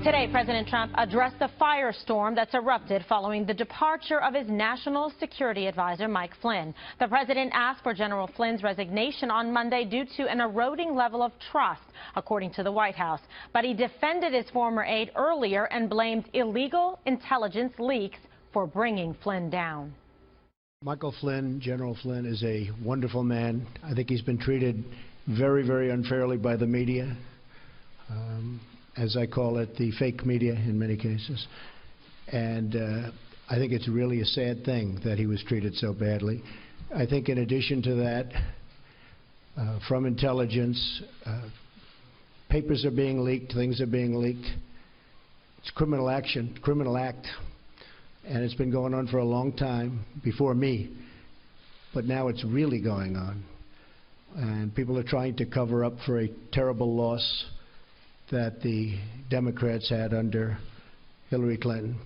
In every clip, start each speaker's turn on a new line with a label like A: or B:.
A: Today, President Trump addressed the firestorm that's erupted following the departure of his national security advisor, Mike Flynn. The president asked for General Flynn's resignation on Monday due to an eroding level of trust, according to the White House. But he defended his former aide earlier and blamed illegal intelligence leaks for bringing Flynn down.
B: Michael Flynn, General Flynn, is a wonderful man. I think he's been treated very, very unfairly by the media. As I call it, the fake media in many cases. And I think it's really a sad thing that he was treated so badly. I think in addition to that, from intelligence, papers are being leaked, things are being leaked. It's criminal action, criminal act, and it's been going on for a long time before me. But now it's really going on. And people are trying to cover up for a terrible loss that the Democrats had under Hillary Clinton.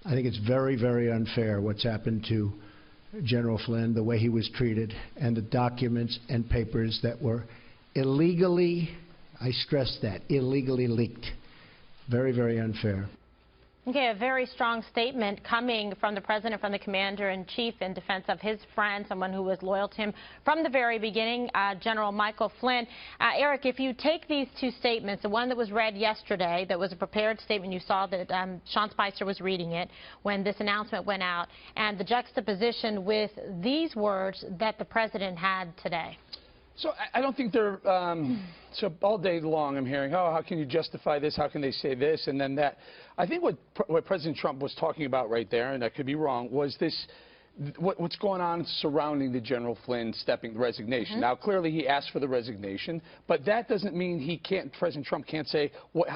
B: I think it's very, very unfair what's happened to General Flynn, the way he was treated, and the documents and papers that were illegally, I stress that, illegally leaked. Very, very unfair.
A: Okay, a very strong statement coming from the president, from the commander-in-chief in defense of his friend, someone who was loyal to him from the very beginning, General Michael Flynn. Eric, if you take these two statements, the one that was read yesterday, that was a prepared statement, you saw that Sean Spicer was reading it when this announcement went out, and the juxtaposition with these words that the president had today.
C: So I don't think they're, so all day long I'm hearing, oh, how can you justify this, how can they say this, and then that. I think what President Trump was talking about right there, and I could be wrong, was this, what's going on surrounding the General Flynn resignation. Mm-hmm. Now, clearly he asked for the resignation, but that doesn't mean he can't, President Trump can't say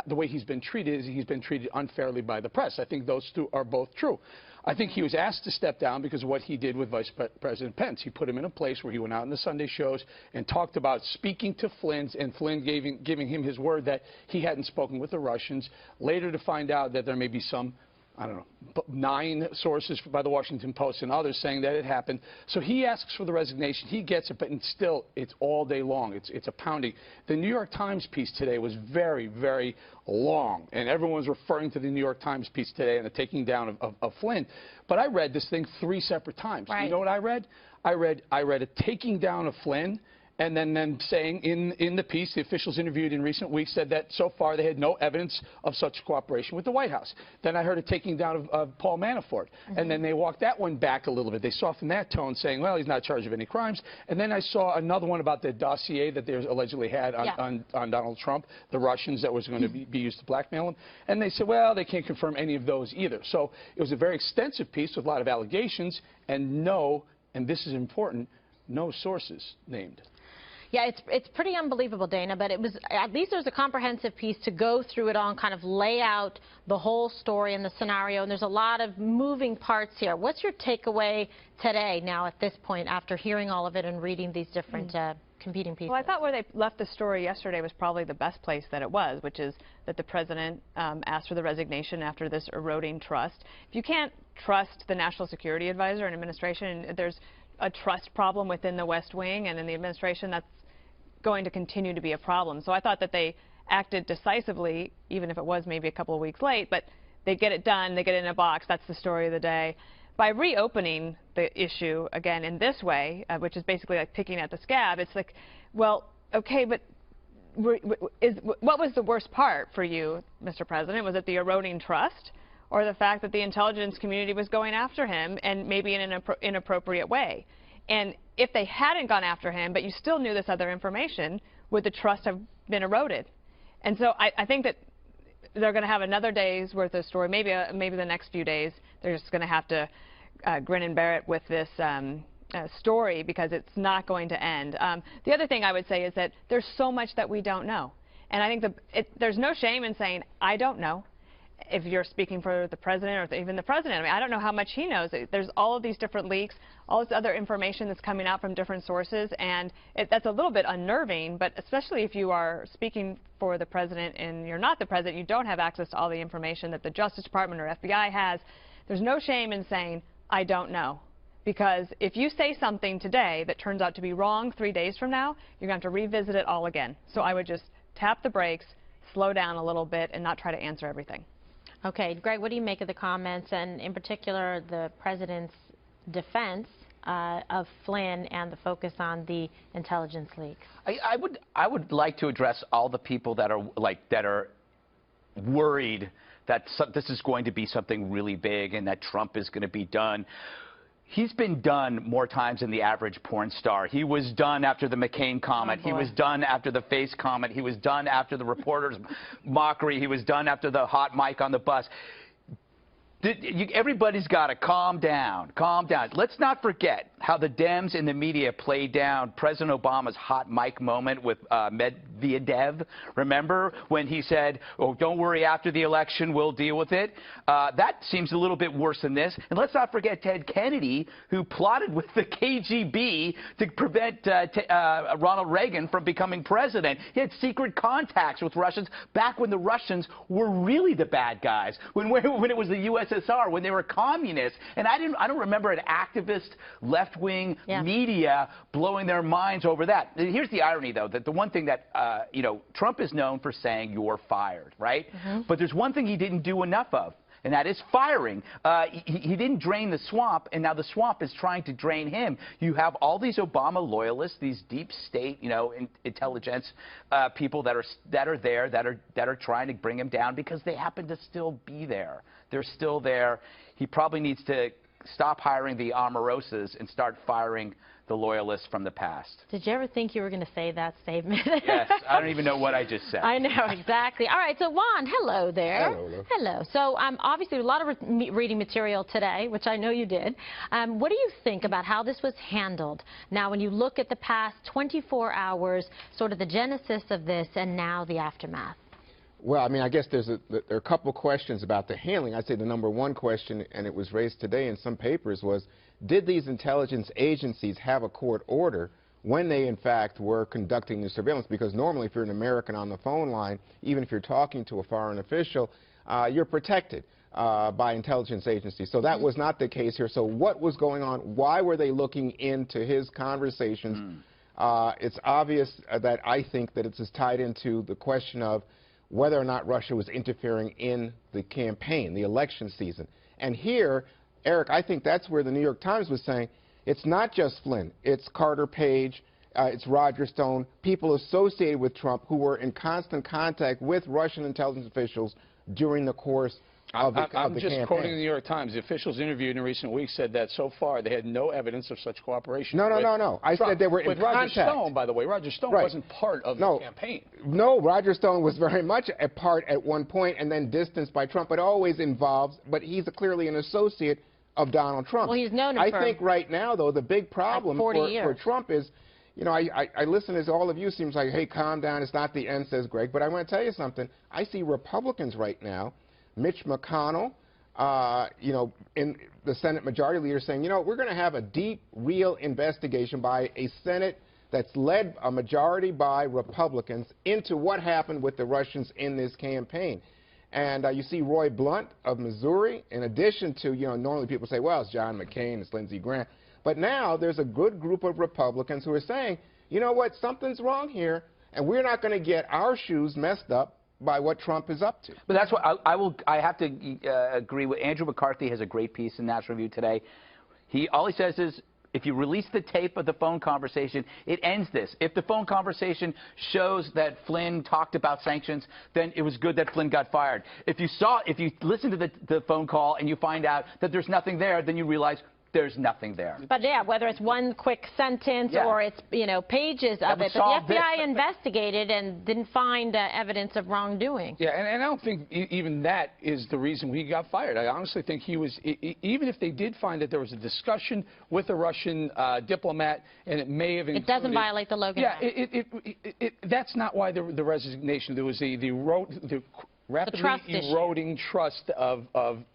C: the way he's been treated is he's been treated unfairly by the press. I think those two are both true. I think he was asked to step down because of what he did with Vice President Pence. He put him in a place where he went out in the Sunday shows and talked about speaking to Flynn, and Flynn giving him his word that he hadn't spoken with the Russians, later to find out that there may be some, I don't know, 9 sources by the Washington Post and others saying that it happened. So he asks for the resignation. He gets it, but still, it's all day long. It's a pounding. The New York Times piece today was very, very long, and everyone was referring to the New York Times piece today and the taking down of Flynn. But I read this thing 3 separate times. Right. You know what I read? I read a taking down of Flynn, and then saying in the piece, the officials interviewed in recent weeks said that so far they had no evidence of such cooperation with the White House. Then I heard a taking down of Paul Manafort. Mm-hmm. And then they walked that one back a little bit. They softened that tone, saying, well, he's not charged of any crimes. And then I saw another one about the dossier that they allegedly had on Donald Trump, the Russians, that was going to be used to blackmail him. And they said, well, they can't confirm any of those either. So it was a very extensive piece with a lot of allegations and no, and this is important, no sources named.
A: Yeah, it's pretty unbelievable, Dana, but it was, at least there's a comprehensive piece to go through it all and kind of lay out the whole story and the scenario, and there's a lot of moving parts here. What's your takeaway today now at this point after hearing all of it and reading these different competing pieces?
D: Well, I thought where they left the story yesterday was probably the best place that it was, which is that the president asked for the resignation after this eroding trust. If you can't trust the National Security Advisor and administration, there's a trust problem within the West Wing and in the administration, that's going to continue to be a problem. So I thought that they acted decisively, even if it was maybe a couple of weeks late, but they get it done, they get it in a box. That's the story of the day. By reopening the issue again in this way, which is basically like picking at the scab, it's like, well, okay, but what was the worst part for you, Mr. President? Was it the eroding trust, or the fact that the intelligence community was going after him and maybe in an inappropriate way? And if they hadn't gone after him, but you still knew this other information, would the trust have been eroded? And so I think that they're going to have another day's worth of story, maybe the next few days. They're just going to have to grin and bear it with this story, because it's not going to end. The other thing I would say is that there's so much that we don't know. And I think there's no shame in saying, I don't know. If you're speaking for the president or even the president, I mean, I don't know how much he knows. There's all of these different leaks, all this other information that's coming out from different sources, and that's a little bit unnerving, but especially if you are speaking for the president and you're not the president, you don't have access to all the information that the Justice Department or FBI has. There's no shame in saying, I don't know. Because if you say something today that turns out to be wrong 3 days from now, you're going to have to revisit it all again. So I would just tap the brakes, slow down a little bit and not try to answer everything.
A: Okay, Greg, what do you make of the comments, and in particular the president's defense of Flynn and the focus on the intelligence leaks?
E: I would like to address all the people that are worried that this is going to be something really big and that Trump is going to be done. He's been done more times than the average porn star. He was done after the McCain comment. He was done after the face comment. He was done after the reporter's mockery. He was done after the hot mic on the bus. Everybody's got to calm down, calm down. Let's not forget how the Dems in the media played down President Obama's hot mic moment with Medvedev. Remember when he said, oh, don't worry, after the election, we'll deal with it? That seems a little bit worse than this. And let's not forget Ted Kennedy, who plotted with the KGB to prevent Ronald Reagan from becoming president. He had secret contacts with Russians back when the Russians were really the bad guys, when it was the USSR, when they were communists. And I don't remember an activist left-wing media blowing their minds over that. Here's the irony, though, that the one thing that Trump is known for saying, you're fired, right? But there's one thing he didn't do enough of, and that is firing. He didn't drain the swamp, and now the swamp is trying to drain him. You have all these Obama loyalists, these deep state, intelligence people that are trying to bring him down because they happen to still be there. They're still there. He probably needs to stop hiring the Omarosas and start firing the loyalists from the past.
A: Did you ever think you were going to say that statement?
E: Yes, I don't even know what I just said.
A: I know, exactly. All right, so Juan, hello there.
F: Hello.
A: Hello. So obviously a lot of reading material today, which I know you did. What do you think about how this was handled? Now, when you look at the past 24 hours, sort of the genesis of this and now the aftermath.
F: Well, I mean, I guess there are a couple questions about the handling. I'd say the number one question, and it was raised today in some papers, was did these intelligence agencies have a court order when they, in fact, were conducting the surveillance? Because normally, if you're an American on the phone line, even if you're talking to a foreign official, you're protected by intelligence agencies. So that was not the case here. So what was going on? Why were they looking into his conversations? It's obvious that I think that it's tied into the question of whether or not Russia was interfering in the campaign, the election season. And here, Eric, I think that's where the New York Times was saying it's not just Flynn, it's Carter Page, it's Roger Stone, people associated with Trump who were in constant contact with Russian intelligence officials during the course of the campaign.
C: I'm just quoting the New York Times. The officials interviewed in recent weeks said that so far they had no evidence of such cooperation.
F: No. I said they were in contact.
C: Roger Stone, by the way, Roger Stone wasn't part of the campaign.
F: No, Roger Stone was very much a part at one point and then distanced by Trump. It always involves, but he's clearly an associate of Donald Trump.
A: Well, he's known him
F: I think right now, though, the big problem for Trump is, I listen as all of you seems like, hey, calm down, it's not the end, says Greg. But I want to tell you something. I see Republicans right now, Mitch McConnell, in the Senate Majority Leader saying, we're going to have a deep, real investigation by a Senate that's led a majority by Republicans into what happened with the Russians in this campaign. And you see Roy Blunt of Missouri, in addition to, normally people say, well, it's John McCain, it's Lindsey Graham. But now there's a good group of Republicans who are saying, you know what, something's wrong here, and we're not going to get our shoes messed up by what Trump is up to.
E: But that's what I have to agree with. Andrew McCarthy has a great piece in National Review today. All he says is, if you release the tape of the phone conversation, it ends this. If the phone conversation shows that Flynn talked about sanctions, then it was good that Flynn got fired. If you listen to the phone call and you find out that there's nothing there, then you realize there's nothing there.
A: But yeah, whether it's one quick sentence or it's pages of it, but the FBI investigated and didn't find evidence of wrongdoing.
C: Yeah, and I don't think even that is the reason he got fired. I honestly think he was, even if they did find that there was a discussion with a Russian diplomat and it may have included,
A: it doesn't violate the Logan Act.
C: That's not why the resignation. There was the rapidly eroding trust of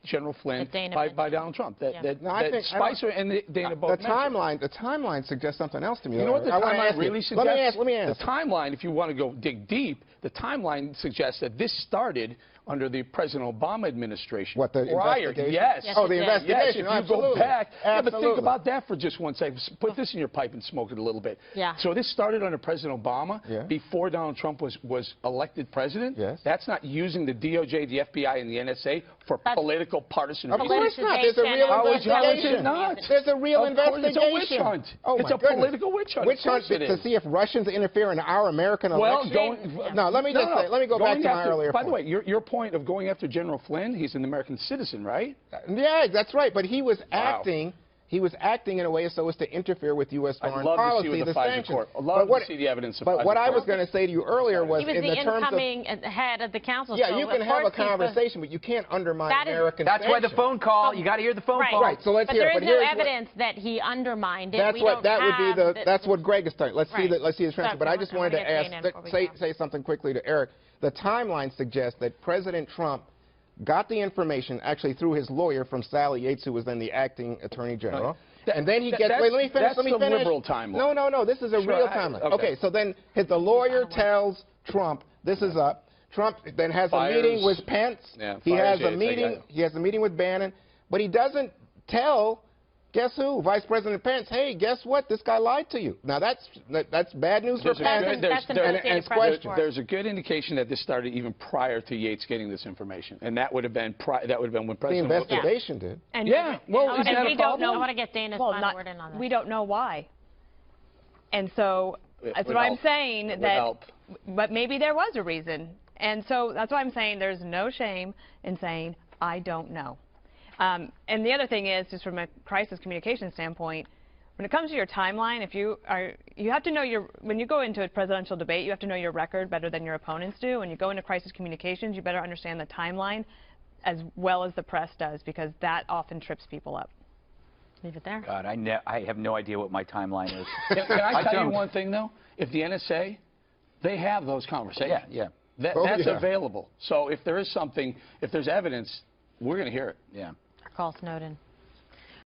C: General Flynn by Donald Trump. Spicer and Dana both
F: the timeline suggests something else to me.
C: You know what the timeline really suggests?
F: Let me ask.
C: The timeline, if you want to go dig deep, the timeline suggests that this started under the President Obama administration.
F: What, the
C: prior?
F: investigation?
C: Yes.
F: Oh, the
A: Yes,
F: investigation.
C: Yes, if you
F: Absolutely.
C: go back. Yeah, but think
F: Absolutely.
C: about that for just 1 second. Put this in your pipe and smoke it a little bit.
A: Yeah.
C: So this started under President Obama
F: before
C: Donald Trump was elected president.
F: Yes.
C: That's not using the DOJ, the FBI, and the NSA for political partisan
F: Of
C: reasons.
F: course not. There's a real
C: How is
F: investigation.
C: it not?
F: There's a real
C: Of course,
F: investigation.
C: it's a witch hunt.
F: Oh,
C: It's
F: my
C: a
F: goodness.
C: political witch hunt.
F: Witch
C: Of course
F: hunt
C: it
F: to
C: is.
F: see if Russians interfere in our American
C: Well,
F: election. No, let me just say, let me go back to my earlier
C: By
F: point.
C: the way, your point of going after General Flynn, he's an American citizen, right?
F: Yeah, that's right. But he was acting. He was acting in a way so as to interfere with U.S. foreign
C: I'd love
F: policy,
C: to see with the FISA
F: sanctions.
C: court. I'd love to see the evidence of
F: But
C: FISA
F: what I
C: court.
F: was going to say to you earlier was,
A: He was
F: in
A: the
F: the terms of
A: incoming head of the council.
F: yeah,
A: so
F: you can
A: of
F: have a
A: course he's
F: conversation, but you can't undermine
A: That is-
F: American
E: That's why the
F: sanctions.
E: phone call, you got to hear the phone call.
F: Right, so let's
A: but
F: hear it.
A: there is
F: But
A: no
F: here's what-
A: evidence that he undermined it.
F: That's
A: We
F: what
A: don't
F: that would be
A: have
F: the. That's what Greg is talking. Let's see
A: Right.
F: let's see the transcript. But I just
A: I wanna
F: wanted to
A: get Jane in before we
F: say
A: go.
F: say something quickly to Eric. The timeline suggests that President Trump got the information actually through his lawyer from Sally Yates, who was then the acting Attorney General. And then he gets. Wait, let me finish.
C: That's
F: Let me
C: the
F: finish.
C: liberal timeline.
F: No. This is a
C: Sure,
F: real timeline.
C: okay.
F: So then the lawyer tells Trump, "This is up." Trump then has
C: Fires.
F: a meeting with Pence.
C: Yeah,
F: he
C: fires
F: has a
C: Yates, I
F: meeting.
C: got it.
F: He has a meeting with Bannon, but he doesn't tell. Guess who? Vice President Pence. Hey, guess what? This guy lied to you. Now that's bad news for
C: There's a
F: Pence.
C: good- there's-
A: an
C: there-
A: investigative
F: and it's
A: press
F: questioned.
A: report.
C: There's a good indication that this started even prior to Yates getting this information, and that would have been when
F: The
C: President.
F: investigation did.
D: And
C: Yeah, well, is
A: And
C: that
A: we
C: a
A: don't know.
C: problem?
A: I want to get Dana's
D: well,
A: final word in on this.
D: we don't know why. And so that's
C: would
D: what I'm
C: help.
D: saying.
C: It would
D: That,
C: help.
D: but maybe there was a reason. And so that's why I'm saying there's no shame in saying I don't know. And the other thing is, just from a crisis communication standpoint, when it comes to your timeline, you have to know when you go into a presidential debate, you have to know your record better than your opponents do. When you go into crisis communications, you better understand the timeline as well as the press does, because that often trips people up.
A: Leave it there.
E: God, I have no idea what my timeline is.
C: Can I tell you
E: don't.
C: one thing though? If the NSA, they have those conversations.
E: Yeah.
C: That's available. So if there is something, if there's evidence, we're going to hear it.
E: Yeah.
A: Call Snowden.